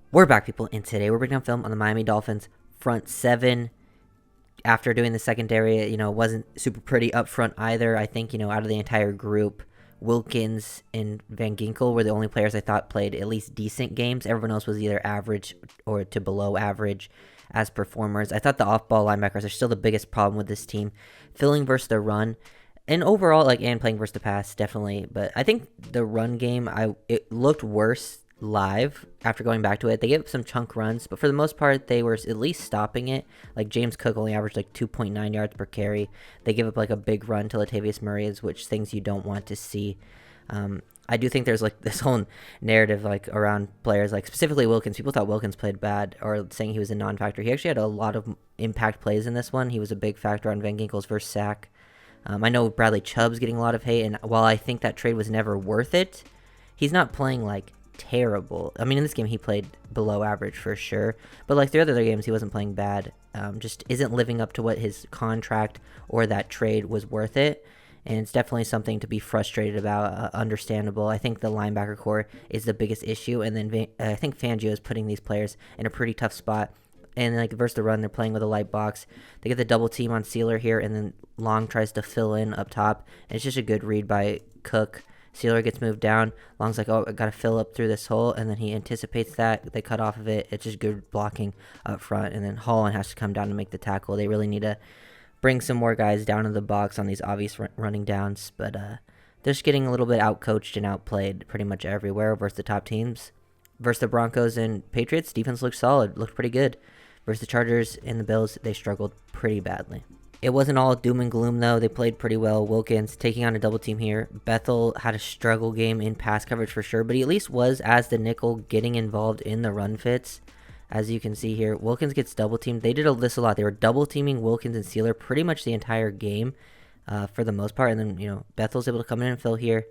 We're back, people, and today we're breaking down film on the Miami Dolphins front seven. After doing the secondary, wasn't super pretty up front either. I think, out of the entire group, Wilkins and Van Ginkel were the only players I thought played at least decent games. Everyone else was either average or to below average as performers. I thought the off-ball linebackers are still the biggest problem with this team. Filling versus the run. And overall, and playing versus the pass, definitely. But I think the run game, it looked worse live after going back to it. They gave up some chunk runs, but for the most part, they were at least stopping it. Like James Cook only averaged like 2.9 yards per carry. They give up like a big run to Latavius Murray, which things you don't want to see. I do think there's like this whole narrative like around players, like specifically Wilkins. People thought Wilkins played bad or saying he was a non-factor. He actually had a lot of impact plays in this one. He was a big factor on Van Ginkel's first sack. I know Bradley Chubb's getting a lot of hate, and while I think that trade was never worth it, he's not playing like terrible. I mean, in this game he played below average for sure, but like the other games he wasn't playing bad. Just isn't living up to what his contract or that trade was worth it, and it's definitely something to be frustrated about. Understandable. I think the linebacker core is the biggest issue, and then I think Fangio is putting these players in a pretty tough spot. And like versus the run, they're playing with a light box. They get the double team on Sealer here, and then Long tries to fill in up top, and it's just a good read by Cook. Sealer gets moved down. Long's like, oh, I got to fill up through this hole, and then he anticipates that. They cut off of it. It's just good blocking up front, and then Holland has to come down to make the tackle. They really need to bring some more guys down in the box on these obvious running downs, but they're just getting a little bit outcoached and outplayed pretty much everywhere versus the top teams. Versus the Broncos and Patriots, defense looked solid, looked pretty good. Versus the Chargers and the Bills, they struggled pretty badly. It wasn't all doom and gloom, though. They played pretty well. Wilkins taking on a double team here. Bethel had a struggle game in pass coverage for sure, but he at least was, as the nickel, getting involved in the run fits. As you can see here, Wilkins gets double teamed. They did this a lot. They were double teaming Wilkins and Sealer pretty much the entire game for the most part. And then, Bethel's able to come in and fill here.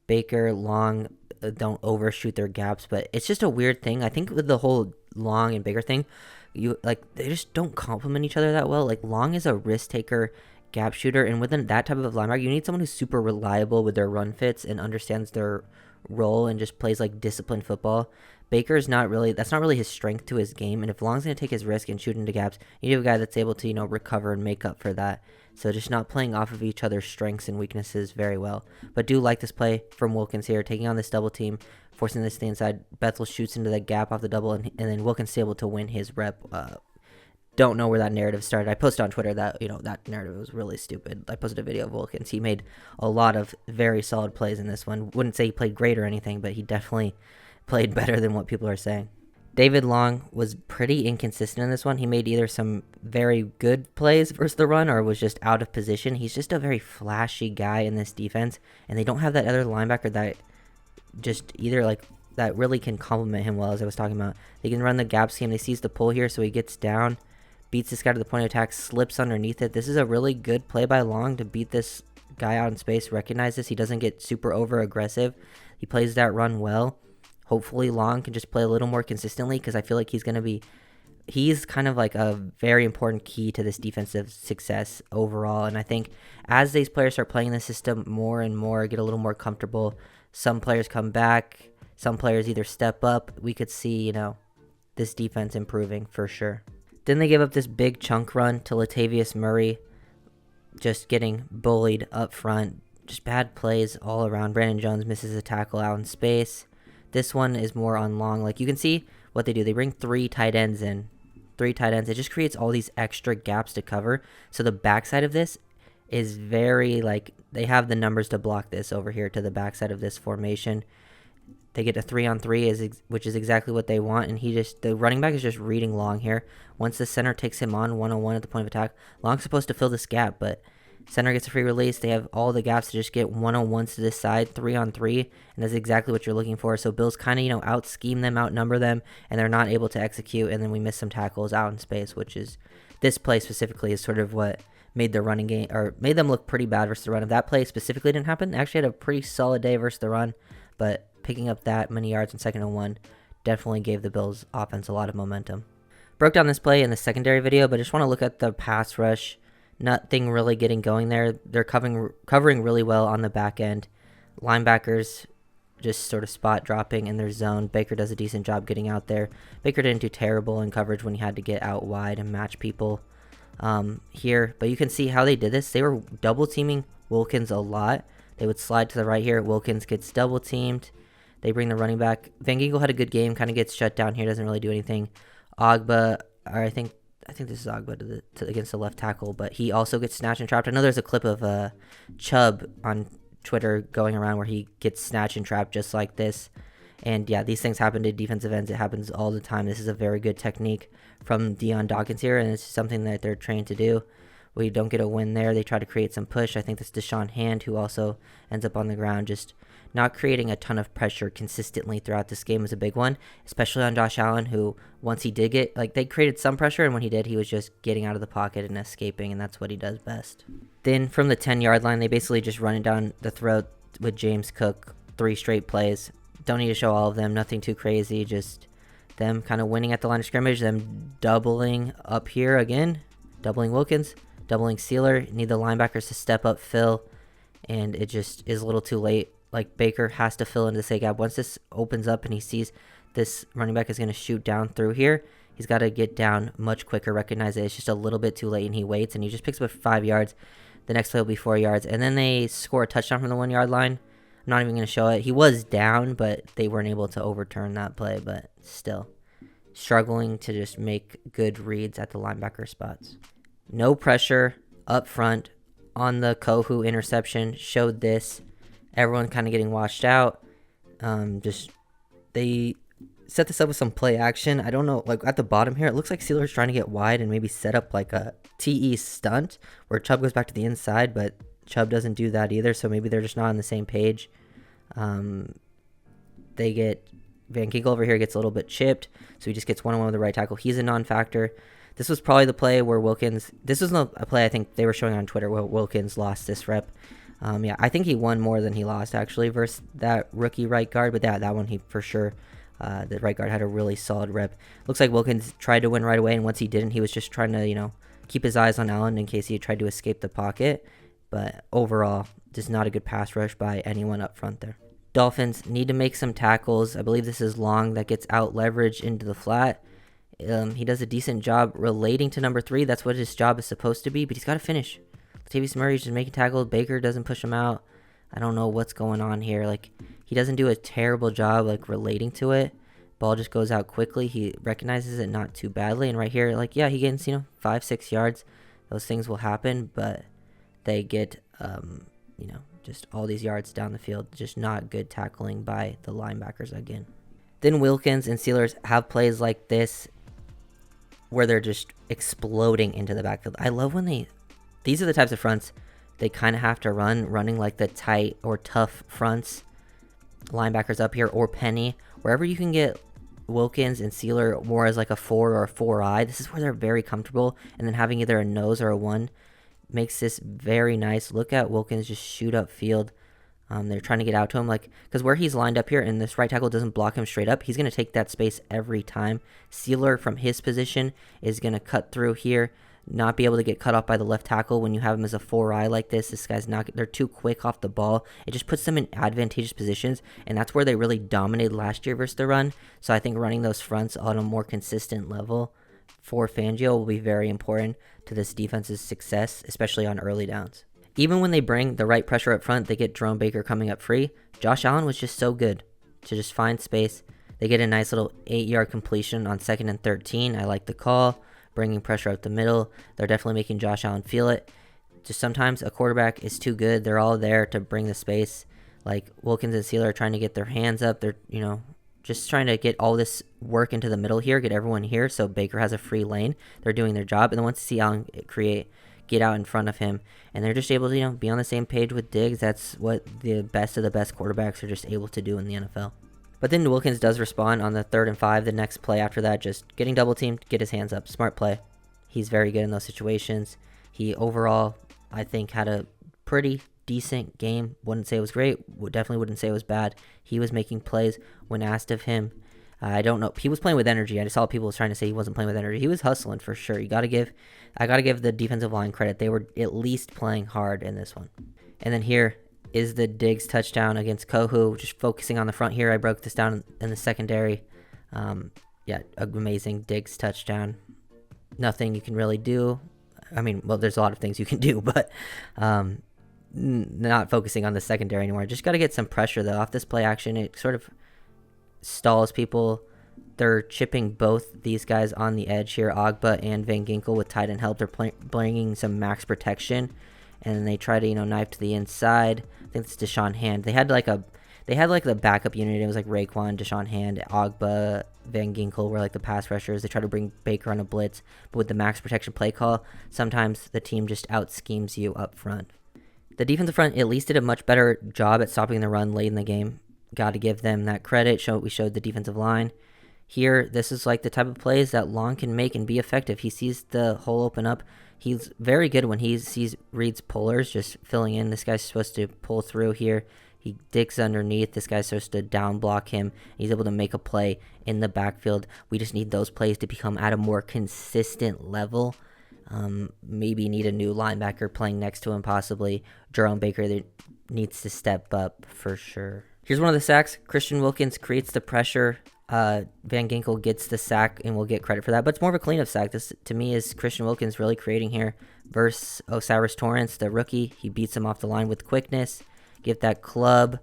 Baker, Long don't overshoot their gaps, but it's just a weird thing. I think with the whole Long and Baker thing, they just don't complement each other that well. Like Long is a risk taker, gap shooter, and within that type of linebacker, you need someone who's super reliable with their run fits and understands their role and just plays like disciplined football. Baker's that's not really his strength to his game, and if Long's going to take his risk and shoot into gaps, you need a guy that's able to, recover and make up for that. So just not playing off of each other's strengths and weaknesses very well. But do like this play from Wilkins here, taking on this double team, forcing this to the inside. Bethel shoots into the gap off the double, and then Wilkins is able to win his rep. Don't know where that narrative started. I posted on Twitter that, that narrative was really stupid. I posted a video of Wilkins. He made a lot of very solid plays in this one. Wouldn't say he played great or anything, but he definitely played better than what people are saying. David Long was pretty inconsistent in this one. He made either some very good plays versus the run or was just out of position. He's just a very flashy guy in this defense, and they don't have that other linebacker that just either that really can complement him well, as I was talking about. They can run the gap scheme. They seize the pull here, so he gets down, beats this guy to the point of attack, slips underneath it. This is a really good play by Long to beat this guy out in space, recognize this. He doesn't get super over aggressive. He plays that run well. Hopefully Long can just play a little more consistently, because I feel like he's kind of like a very important key to this defensive success overall. And I think as these players start playing the system more and more, get a little more comfortable, some players come back, some players either step up, we could see, this defense improving for sure. Then they give up this big chunk run to Latavius Murray, just getting bullied up front. Just bad plays all around. Brandon Jones misses a tackle out in space. This one is more on Long. Like you can see what they do. They bring three tight ends in. It just creates all these extra gaps to cover. So the backside of this is very they have the numbers to block this over here to the backside of this formation. They get a 3-on-3, which is exactly what they want. And the running back is just reading Long here. Once the center takes him on 1-on-1 at the point of attack, Long's supposed to fill this gap, but center gets a free release. They have all the gaps to just get 1-on-1s to this side, 3-on-3, and that's exactly what you're looking for. So Bills kind of, out-scheme them, outnumber them, and they're not able to execute, and then we miss some tackles out in space, which is, this play specifically is sort of what made the running game, or made them look pretty bad versus the run. If that play specifically didn't happen, they actually had a pretty solid day versus the run, but picking up that many yards in 2nd and 1 definitely gave the Bills offense a lot of momentum. Broke down this play in the secondary video, but I just want to look at the pass rush. Nothing really getting going there. They're covering really well on the back end. Linebackers just sort of spot dropping in their zone. Baker does a decent job getting out there. Baker didn't do terrible in coverage when he had to get out wide and match people here. But you can see how they did this. They were double teaming Wilkins a lot. They would slide to the right here. Wilkins gets double teamed. They bring the running back. Van Ginkel had a good game. Kind of gets shut down here. Doesn't really do anything. Ogba, or I think this is Ogba against the left tackle, but he also gets snatched and trapped. I know there's a clip of Chubb on Twitter going around where he gets snatched and trapped just like this. And yeah, these things happen to defensive ends. It happens all the time. This is a very good technique from Deion Dawkins here, and it's something that they're trained to do. We don't get a win there. They try to create some push. I think that's Deshaun Hand, who also ends up on the ground. Just not creating a ton of pressure consistently throughout this game is a big one, especially on Josh Allen, who once he did get, they created some pressure, and when he did, he was just getting out of the pocket and escaping, and that's what he does best. Then from the 10-yard line, they basically just run it down the throat with James Cook, 3 straight plays. Don't need to show all of them, nothing too crazy, just them kind of winning at the line of scrimmage, them doubling up here again, doubling Wilkins, doubling Sealer. Need the linebackers to step up, fill, and it just is a little too late. Baker has to fill into the safety gap. Once this opens up and he sees this running back is going to shoot down through here, he's got to get down much quicker, recognize that it's just a little bit too late, and he waits, and he just picks up 5 yards. The next play will be 4 yards, and then they score a touchdown from the 1-yard line. I'm not even going to show it. He was down, but they weren't able to overturn that play, but still struggling to just make good reads at the linebacker spots. No pressure up front on the Kohu interception showed this. Everyone kind of getting washed out. They set this up with some play action. I don't know, at the bottom here, it looks like Steelers trying to get wide and maybe set up a TE stunt where Chubb goes back to the inside, but Chubb doesn't do that either, so maybe they're just not on the same page. They get Van Ginkel over here gets a little bit chipped, so he just gets one-on-one with the right tackle. He's a non-factor. This was probably the play where Wilkins, this was a play I think they were showing on Twitter where Wilkins lost this rep. Yeah, I think he won more than he lost actually versus that rookie right guard, but that one he for sure, the right guard had a really solid rep. Looks like Wilkins tried to win right away, and once he didn't, he was just trying to, keep his eyes on Allen in case he tried to escape the pocket. But overall, just not a good pass rush by anyone up front there. Dolphins need to make some tackles. I believe this is Long that gets out leveraged into the flat. He does a decent job relating to number 3. That's what his job is supposed to be, but he's got to finish. Latavius Murray's just making tackles. Baker doesn't push him out. I don't know what's going on here. He doesn't do a terrible job, relating to it. Ball just goes out quickly. He recognizes it not too badly. And right here, yeah, he gets, 5-6 yards. Those things will happen, but they get, just all these yards down the field. Just not good tackling by the linebackers again. Then Wilkins and Steelers have plays like this where they're just exploding into the backfield. I love when these are the types of fronts they kind of have to running like the tight or tough fronts. Linebackers up here or Penny, wherever you can get Wilkins and Sealer more as a 4 or a 4-eye. This is where they're very comfortable, and then having either a nose or a 1 makes this very nice. Look at Wilkins just shoot up field. They're trying to get out to him, because where he's lined up here and this right tackle doesn't block him straight up, he's going to take that space every time. Sealer from his position is going to cut through here, not be able to get cut off by the left tackle when you have him as a 4-eye like this. This guy's they're too quick off the ball. It just puts them in advantageous positions, and that's where they really dominated last year versus the run. So I think running those fronts on a more consistent level for Fangio will be very important to this defense's success, especially on early downs. Even when they bring the right pressure up front, they get Jerome Baker coming up free. Josh Allen was just so good to just find space. They get a nice little 8-yard completion on 2nd and 13. I like the call, bringing pressure up the middle. They're definitely making Josh Allen feel it. Just sometimes a quarterback is too good. They're all there to bring the space. Wilkins and Sealer are trying to get their hands up. They're, just trying to get all this work into the middle here, get everyone here so Baker has a free lane. They're doing their job. And then once you see Allen get out in front of him, and they're just able to, be on the same page with Diggs. That's what the best of the best quarterbacks are just able to do in the NFL. But then Wilkins does respond on the 3rd and 5. The next play after that, just getting double teamed, get his hands up. Smart play. He's very good in those situations. He overall, I think, had a pretty decent game. Wouldn't say it was great. Definitely wouldn't say it was bad. He was making plays when asked of him. I don't know. He was playing with energy. I just saw people trying to say he wasn't playing with energy. He was hustling for sure. I got to give the defensive line credit. They were at least playing hard in this one. And then here, is the Diggs touchdown against Kohu. Just focusing on the front here. I broke this down in the secondary. Yeah, amazing Diggs touchdown. Nothing you can really do. I mean, well, there's a lot of things you can do, but not focusing on the secondary anymore. Just got to get some pressure, though. Off this play action, it sort of stalls people. They're chipping both these guys on the edge here, Ogba and Van Ginkel with tight end help. They're bringing some max protection, and then they try to, knife to the inside. I think it's Deshaun Hand. They had like the backup unit. It was like Raekwon, Deshaun Hand, Ogba, Van Ginkel were like the pass rushers. They try to bring Baker on a blitz, but with the max protection play call, sometimes the team just out schemes you up front. The defensive front at least did a much better job at stopping the run late in the game. Got to give them that credit. We showed the defensive line. Here, this is like the type of plays that Long can make and be effective. He sees the hole open up. He's very good when he reads pullers, just filling in. This guy's supposed to pull through here. He digs underneath. This guy's supposed to down block him. He's able to make a play in the backfield. We just need those plays to become at a more consistent level. Maybe need a new linebacker playing next to him, possibly. Jerome Baker needs to step up for sure. Here's one of the sacks. Christian Wilkins creates the pressure. Van Ginkel gets the sack and will get credit for that, but it's more of a cleanup sack. This, to me, is Christian Wilkins really creating here versus Osiris Torrance, the rookie. He beats him off the line with quickness. Get that club,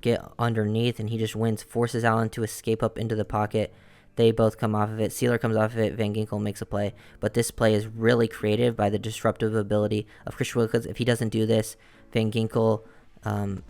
get underneath, and he just wins, forces Allen to escape up into the pocket. They both come off of it. Sealer comes off of it. Van Ginkel makes a play. But this play is really creative by the disruptive ability of Christian Wilkins. If he doesn't do this, Van Ginkel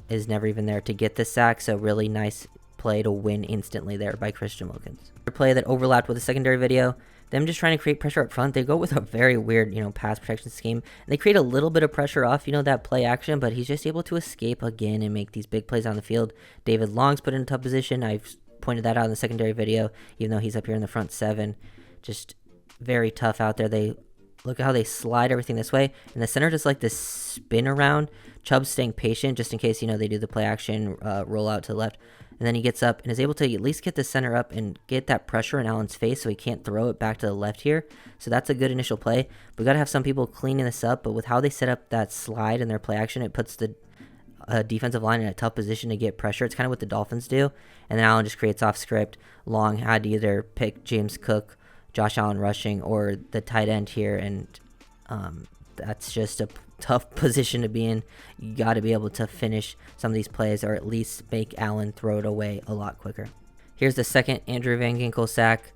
is never even there to get the sack. So really nice play to win instantly there by Christian Wilkins. A play that overlapped with the secondary video. Them just trying to create pressure up front. They go with a very weird, pass protection scheme. And they create a little bit of pressure off, that play action, but he's just able to escape again and make these big plays on the field. David Long's put in a tough position. I've pointed that out in the secondary video, even though he's up here in the front seven. Just very tough out there. They look at how they slide everything this way, and the center just like this spin around. Chubb's staying patient just in case, they do the play action, roll out to the left. And then he gets up and is able to at least get the center up and get that pressure in Allen's face so he can't throw it back to the left here. So that's a good initial play. We got to have some people cleaning this up, but with how they set up that slide in their play action, it puts the defensive line in a tough position to get pressure. It's kind of what the Dolphins do. And then Allen just creates off script. Long had to either pick James Cook, Josh Allen rushing, or the tight end here, and that's just a tough position to be in. You got to be able to finish some of these plays or at least make Allen throw it away a lot quicker. Here's the second Andrew Van Ginkel sack.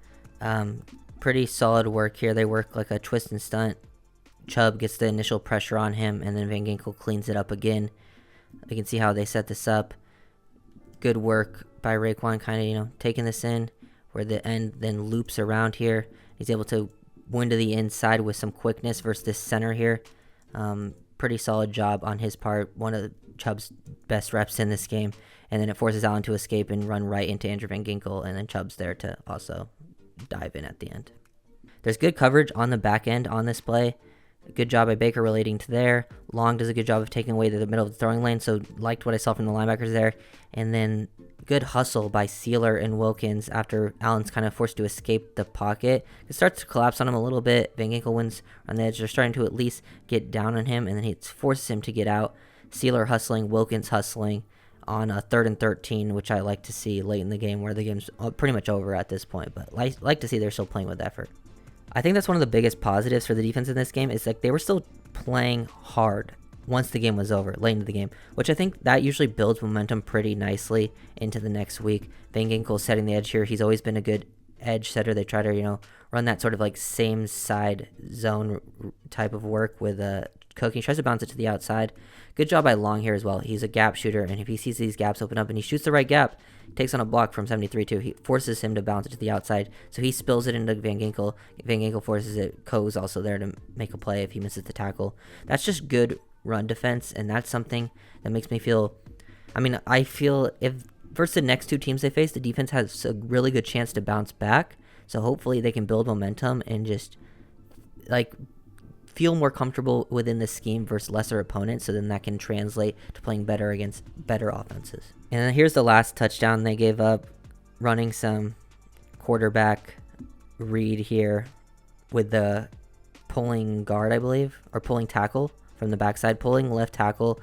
Pretty solid work here. They work like a twist and stunt. Chubb gets the initial pressure on him, and then Van Ginkel cleans it up again. You can see how they set this up. Good work by Raekwon, kind of, taking this in, where the end then loops around here. He's able to win to the inside with some quickness versus this center here. Pretty solid job on his part. One of Chubb's best reps in this game. And then it forces Allen to escape and run right into Andrew Van Ginkel. And then Chubb's there to also dive in at the end. There's good coverage on the back end on this play. Good job by Baker relating to there. Long does a good job of taking away to the middle of the throwing lane. So liked what I saw from the linebackers there. And then good hustle by Sealer and Wilkins after Allen's kind of forced to escape the pocket. It starts to collapse on him a little bit. Van Ginkel wins on the edge. They're starting to at least get down on him, and then it forces him to get out. Sealer hustling, Wilkins hustling on a 3rd and 13, which I like to see late in the game where the game's pretty much over at this point. But like to see they're still playing with effort. I think that's one of the biggest positives for the defense in this game is like they were still playing hard once the game was over, late into the game, which I think that usually builds momentum pretty nicely into the next week. Van Ginkel setting the edge here. He's always been a good edge setter. They try to, run that sort of like same side zone type of work with Cook. He tries to bounce it to the outside. Good job by Long here as well. He's a gap shooter, and if he sees these gaps open up and he shoots the right gap, takes on a block from 73 too. He forces him to bounce it to the outside, so he spills it into Van Ginkel. Van Ginkel forces it. Coe's also there to make a play if he misses the tackle. That's just good run defense, and that's something that makes me feel, I feel if versus the next two teams they face, the defense has a really good chance to bounce back, so hopefully they can build momentum and just feel more comfortable within the scheme versus lesser opponents, so then that can translate to playing better against better offenses. And then here's the last touchdown they gave up, running some quarterback read here with the pulling guard, I believe, or pulling tackle from the backside, pulling left tackle,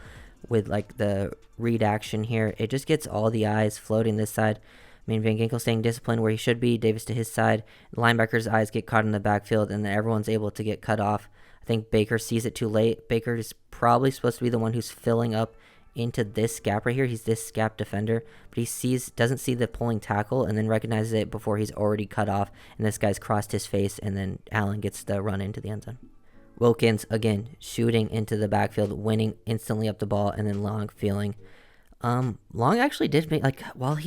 with like the read action here. It just gets all the eyes floating this side. I mean, Van Ginkel staying disciplined where he should be. Davis to his side. The linebacker's eyes get caught in the backfield, and then everyone's able to get cut off. I think Baker sees it too late. Baker is probably supposed to be the one who's filling up into this gap right here. He's this gap defender, but he doesn't see the pulling tackle and then recognizes it before he's already cut off, and this guy's crossed his face, and then Allen gets the run into the end zone. Wilkins, again, shooting into the backfield, winning instantly up the ball, and then Long feeling. Long actually did make, like, while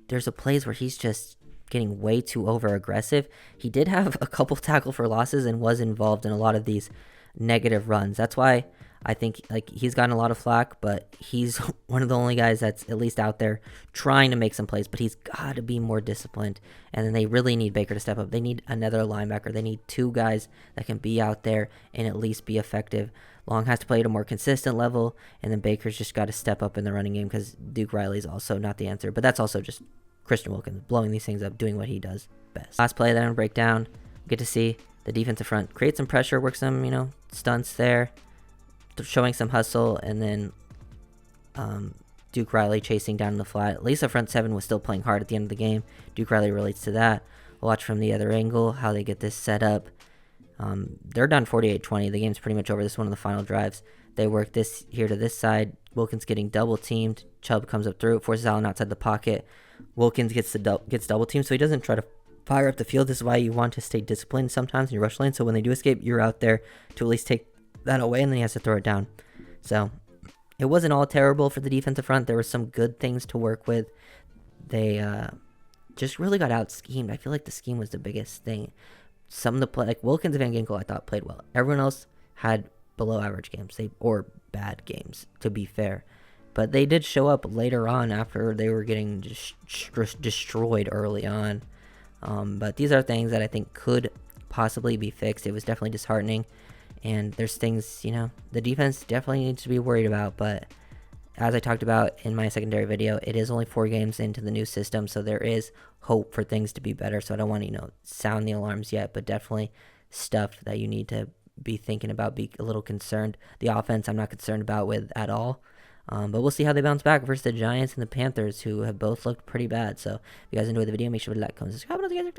there's a plays where he's just getting way too over aggressive, he did have a couple tackle for losses and was involved in a lot of these negative runs. That's why I think like he's gotten a lot of flack, but he's one of the only guys that's at least out there trying to make some plays, but he's got to be more disciplined. And then they really need Baker to step up. They need another linebacker. They need two guys that can be out there and at least be effective. Long has to play at a more consistent level, and then Baker's just got to step up in the running game because Duke Riley's also not the answer. But that's also just Christian Wilkins blowing these things up, doing what he does best. Last play that I'm going to break down, get to see the defensive front create some pressure, work some, stunts there, showing some hustle, and then Duke Riley chasing down the flat. At least the front seven was still playing hard at the end of the game. Duke Riley relates to that. We'll watch from the other angle how they get this set up. They're done 48-20. The game's pretty much over. This is one of the final drives. They work this here to this side. Wilkins getting double teamed. Chubb comes up through it, forces Allen outside the pocket. Wilkins gets double teamed, so he doesn't try to fire up the field. This is why you want to stay disciplined sometimes in your rush lane. So when they do escape, you're out there to at least take that away, and then he has to throw it down. So it wasn't all terrible for the defensive front. There were some good things to work with. They just really got out schemed. I feel like the scheme was the biggest thing. Some of the play, like Wilkins and Van Ginkel, I thought played well. Everyone else had below average games, or bad games, to be fair. But they did show up later on after they were getting destroyed early on. But these are things that I think could possibly be fixed. It was definitely disheartening. And there's things, the defense definitely needs to be worried about. But as I talked about in my secondary video, it is only 4 games into the new system. So there is hope for things to be better. So I don't want to, sound the alarms yet. But definitely stuff that you need to be thinking about, be a little concerned. The offense I'm not concerned about with at all. But we'll see how they bounce back versus the Giants and the Panthers, who have both looked pretty bad. So if you guys enjoyed the video, make sure to like, comment, subscribe, and